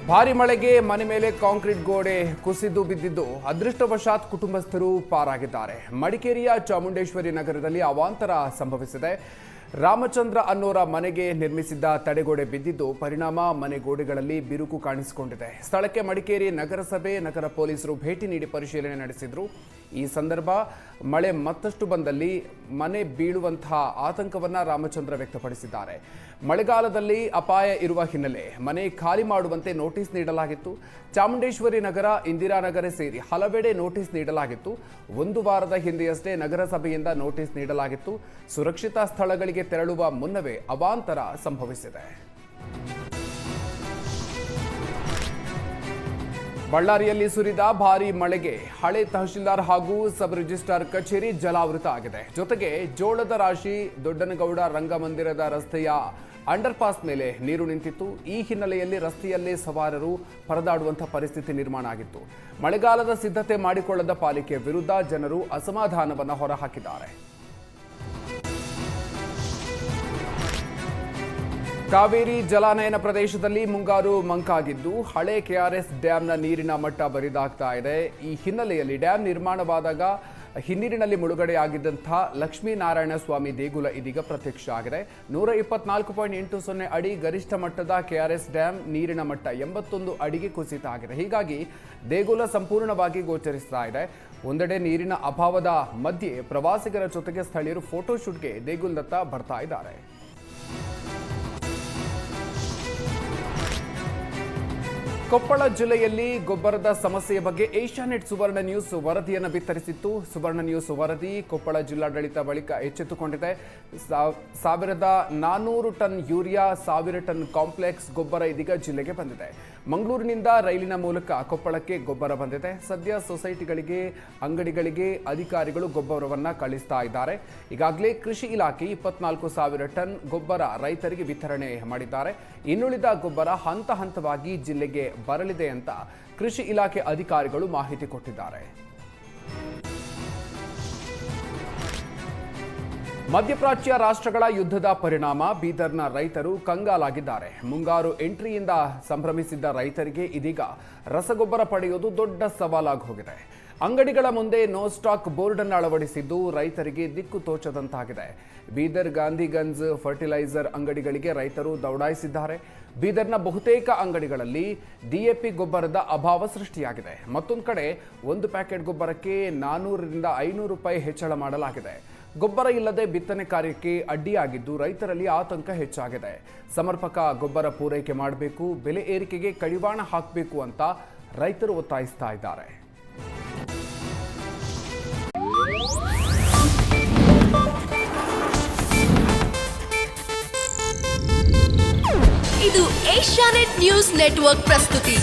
ಭಾರಿ ಮಳೆಗೆ ಮನೆ ಮೇಲೆ ಕಾಂಕ್ರೀಟ್ ಗೋಡೆ ಕುಸಿದು ಬಿದ್ದಿದ್ದು ಅದೃಷ್ಟವಶಾತ್ ಕುಟುಂಬಸ್ಥರು ಪಾರಾಗಿದ್ದಾರೆ. ಮಡಿಕೇರಿಯ ಚಾಮುಂಡೇಶ್ವರಿ ನಗರದಲ್ಲಿ ಅವಾಂತರ ಸಂಭವಿಸಿದೆ. ರಾಮಚಂದ್ರ ಅನ್ನೋರ ಮನೆಗೆ ನಿರ್ಮಿಸಿದ್ದ ತಡೆಗೋಡೆ ಬಿದ್ದಿದ್ದು ಪರಿಣಾಮ ಮನೆ ಗೋಡೆಗಳಲ್ಲಿ ಬಿರುಕು ಕಾಣಿಸಿಕೊಂಡಿದೆ. ಸ್ಥಳಕ್ಕೆ ಮಡಿಕೇರಿ ನಗರಸಭೆ, ನಗರ ಪೊಲೀಸರು ಭೇಟಿ ನೀಡಿ ಪರಿಶೀಲನೆ ನಡೆಸಿದ್ರು. ಈ ಸಂದರ್ಭ ಮಳೆ ಮತ್ತಷ್ಟು ಬಂದಲ್ಲಿ ಮನೆ ಬೀಳುವಂತಹ ಆತಂಕವನ್ನ ರಾಮಚಂದ್ರ ವ್ಯಕ್ತಪಡಿಸಿದ್ದಾರೆ. ಮಳೆಗಾಲದಲ್ಲಿ ಅಪಾಯ ಇರುವ ಹಿನ್ನೆಲೆ ಮನೆ ಖಾಲಿ ಮಾಡುವಂತೆ ನೋಟಿಸ್ ನೀಡಲಾಗಿತ್ತು. ಚಾಮುಂಡೇಶ್ವರಿ ನಗರ, ಇಂದಿರಾನಗರ ಸೇರಿ ಹಲವೆಡೆ ನೋಟಿಸ್ ನೀಡಲಾಗಿತ್ತು. ಒಂದು ವಾರದ ಹಿಂದೆಯಷ್ಟೇ ನಗರಸಭೆಯಿಂದ ನೋಟಿಸ್ ನೀಡಲಾಗಿತ್ತು. ಸುರಕ್ಷಿತ ಸ್ಥಳಗಳಿಗೆ ತೆರಳುವ ಮುನ್ನವೇ ಅವಾಂತರ ಸಂಭವಿಸಿದೆ. ಬಳ್ಳಾರಿಯಲ್ಲಿ ಸುರಿದ ಭಾರೀ ಮಳೆಗೆ ಹಳೆ ತಹಶೀಲ್ದಾರ್ ಹಾಗೂ ಸಬ್ ರಿಜಿಸ್ಟ್ರಾರ್ ಕಚೇರಿ ಜಲಾವೃತ ಆಗಿದೆ. ಜೊತೆಗೆ ಜೋಳದ ರಾಶಿ, ದೊಡ್ಡನಗೌಡ ರಂಗಮಂದಿರದ ರಸ್ತೆಯ ಅಂಡರ್ಪಾಸ್ ಮೇಲೆ ನೀರು ನಿಂತಿತ್ತು. ಈ ಹಿನ್ನೆಲೆಯಲ್ಲಿ ರಸ್ತೆಯಲ್ಲೇ ಸವಾರರು ಪರದಾಡುವಂತಹ ಪರಿಸ್ಥಿತಿ ನಿರ್ಮಾಣ ಆಗಿತ್ತು. ಮಳೆಗಾಲದ ಸಿದ್ಧತೆ ಮಾಡಿಕೊಳ್ಳದ ಪಾಲಿಕೆ ವಿರುದ್ಧ ಜನರು ಅಸಮಾಧಾನವನ್ನು ಹೊರಹಾಕಿದ್ದಾರೆ. ಕಾವೇರಿ ಜಲಾನಯನ ಪ್ರದೇಶದಲ್ಲಿ ಮುಂಗಾರು ಮಂಕಾಗಿದ್ದು ಹಳೆ ಕೆಆರ್ಎಸ್ ಡ್ಯಾಂನ ನೀರಿನ ಮಟ್ಟ ಬರಿದಾಗ್ತಾ ಇದೆ. ಈ ಹಿನ್ನೆಲೆಯಲ್ಲಿ ಡ್ಯಾಂ ನಿರ್ಮಾಣವಾದಾಗ ಹಿನ್ನೀರಿನಲ್ಲಿ ಮುಳುಗಡೆಯಾಗಿದ್ದಂತಹ ಲಕ್ಷ್ಮೀನಾರಾಯಣ ಸ್ವಾಮಿ ದೇಗುಲ ಇದೀಗ ಪ್ರತ್ಯಕ್ಷ ಆಗಿದೆ. 124.80 ಅಡಿ ಗರಿಷ್ಠ ಮಟ್ಟದ ಕೆಆರ್ಎಸ್ ಡ್ಯಾಂ ನೀರಿನ ಮಟ್ಟ 81 ಅಡಿಗೆ ಕುಸಿತ ಆಗಿದೆ. ಹೀಗಾಗಿ ದೇಗುಲ ಸಂಪೂರ್ಣವಾಗಿ ಗೋಚರಿಸ್ತಾ ಇದೆ. ಒಂದೆಡೆ ನೀರಿನ ಅಭಾವದ ಮಧ್ಯೆ ಪ್ರವಾಸಿಗರ ಜೊತೆಗೆ ಸ್ಥಳೀಯರು ಫೋಟೋಶೂಟ್ಗೆ ದೇಗುಲದತ್ತ ಬರ್ತಾ ಇದ್ದಾರೆ. ಕೊಪ್ಪಳ ಜಿಲ್ಲೆಯಲ್ಲಿ ಗೊಬ್ಬರದ ಸಮಸ್ಯೆಯ ಬಗ್ಗೆ ಏಷ್ಯಾನೆಟ್ ಸುವರ್ಣ ನ್ಯೂಸ್ ವರದಿಯನ್ನು ಬಿತ್ತರಿಸಿತ್ತು. ಸುವರ್ಣ ನ್ಯೂಸ್ ವರದಿ ಕೊಪ್ಪಳ ಜಿಲ್ಲಾಡಳಿತ ಬಳಿಕ ಎಚ್ಚೆತ್ತುಕೊಂಡಿದೆ. 1400 ಟನ್ ಯೂರಿಯಾ, 1000 ಟನ್ ಕಾಂಪ್ಲೆಕ್ಸ್ ಗೊಬ್ಬರ ಇದೀಗ ಜಿಲ್ಲೆಗೆ ಬಂದಿದೆ. ಮಂಗಳೂರಿನಿಂದ ರೈಲಿನ ಮೂಲಕ ಕೊಪ್ಪಳಕ್ಕೆ ಗೊಬ್ಬರ ಬಂದಿದೆ. ಸದ್ಯ ಸೊಸೈಟಿಗಳಿಗೆ, ಅಂಗಡಿಗಳಿಗೆ ಅಧಿಕಾರಿಗಳು ಗೊಬ್ಬರವನ್ನು ಕಳಿಸ್ತಾ ಇದ್ದಾರೆ. ಈಗಾಗಲೇ ಕೃಷಿ ಇಲಾಖೆ 24,000 ಟನ್ ಗೊಬ್ಬರ ರೈತರಿಗೆ ವಿತರಣೆ ಮಾಡಿದ್ದಾರೆ. ಇನ್ನುಳಿದ ಗೊಬ್ಬರ ಹಂತ ಹಂತವಾಗಿ ಜಿಲ್ಲೆಗೆ ಬರಲಿದೆ ಅಂತ ಕೃಷಿ ಇಲಾಖೆ ಅಧಿಕಾರಿಗಳು ಮಾಹಿತಿ ಕೊಟ್ಟಿದ್ದಾರೆ. ಮಧ್ಯಪ್ರಾಚ್ಯ ರಾಷ್ಟ್ರಗಳ ಯುದ್ಧದ ಪರಿಣಾಮ ಬೀದರ್ನ ರೈತರು ಕಂಗಾಲಾಗಿದ್ದಾರೆ. ಮುಂಗಾರು ಎಂಟ್ರಿಯಿಂದ ಸಂಭ್ರಮಿಸಿದ್ದ ರೈತರಿಗೆ ಇದೀಗ ರಸಗೊಬ್ಬರ ಪಡೆಯುವುದು ದೊಡ್ಡ ಸವಾಲಾಗಿ ಹೋಗಿದೆ. ಅಂಗಡಿಗಳ ಮುಂದೆ ನೋ ಸ್ಟಾಕ್ ಬೋರ್ಡ್ ಅನ್ನು ಅಳವಡಿಸಿದ್ದು ರೈತರಿಗೆ ದಿಕ್ಕು ತೋಚದಂತಾಗಿದೆ. ಬೀದರ್ ಗಾಂಧಿಗಂಜ್ ಫರ್ಟಿಲೈಸರ್ ಅಂಗಡಿಗಳಿಗೆ ರೈತರು ದೌಡಾಯಿಸಿದ್ದಾರೆ. ಬೀದರ್ನ ಬಹುತೇಕ ಅಂಗಡಿಗಳಲ್ಲಿ ಡಿಎಪಿ ಗೊಬ್ಬರದ ಅಭಾವ ಸೃಷ್ಟಿಯಾಗಿದೆ. ಮತ್ತೊಂದು ಕಡೆ ಒಂದು ಪ್ಯಾಕೆಟ್ ಗೊಬ್ಬರಕ್ಕೆ 400ರಿಂದ 500 ರೂಪಾಯಿ ಹೆಚ್ಚಳ ಮಾಡಲಾಗಿದೆ. ಗೊಬ್ಬರ ಇಲ್ಲದೆ ಬಿತ್ತನೆ ಕಾರ್ಯಕ್ಕೆ ಅಡ್ಡಿಯಾಗಿದ್ದು ರೈತರಲ್ಲಿ ಆತಂಕ ಹೆಚ್ಚಾಗಿದೆ. ಸಮರ್ಪಕ ಗೊಬ್ಬರ ಪೂರೈಕೆ ಮಾಡಬೇಕು, ಬೆಲೆ ಏರಿಕೆಗೆ ಕಡಿವಾಣ ಹಾಕಬೇಕು ಅಂತ ರೈತರು ಒತ್ತಾಯಿಸ್ತಾ ಇದ್ದಾರೆ. ಇದು ಏಷ್ಯಾನೆಟ್ ನ್ಯೂಸ್ ನೆಟ್ವರ್ಕ್ ಪ್ರಸ್ತುತಿ.